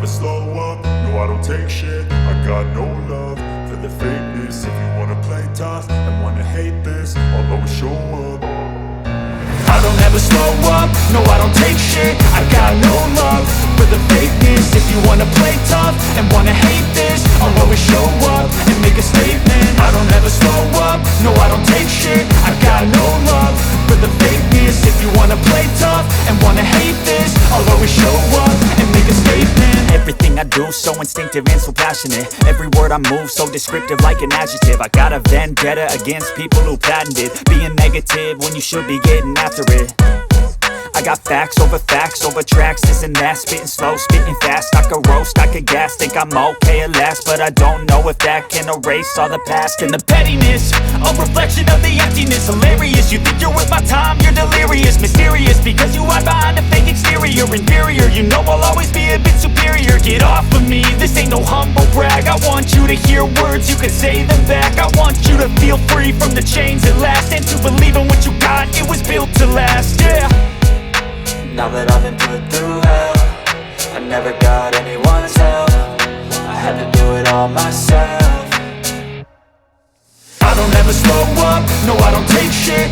slow up, no I don't take shit. I got no love for the fakeness. If you wanna play tough and wanna hate this, I'll always show up. I don't ever slow up, no I don't take shit. I got no love for the fakeness. If you wanna play tough and wanna hate this, I'll always show up and make a statement. I don't ever slow up, no I don't take shit. I got no love for the fakeness. If you wanna play tough and wanna hate this, I'll always show up and make a statement. Everything I do so instinctive and so passionate. Every word I move so descriptive like an adjective. I got a vendetta against people who patented being negative when you should be getting after it. I got facts over tracks, this and that. Spitting slow, spitting fast, I could roast, I could gas. Think I'm okay at last, but I don't know if that can erase all the past. And the pettiness, a reflection of the emptiness. Hilarious, you think you're worth my time, you're delirious. Mysterious, because you hide behind a fake exterior. Inferior, you know I'll always be a bit superior. Get off of me, this ain't no humble brag. I want you to hear words, you can say them back. I want you to feel free from the chains at last, and to believe in what you got, it was built to last, yeah. Now that I've been put through hell, I never got anyone's help. I had to do it all myself. I don't ever slow up, no I don't take shit.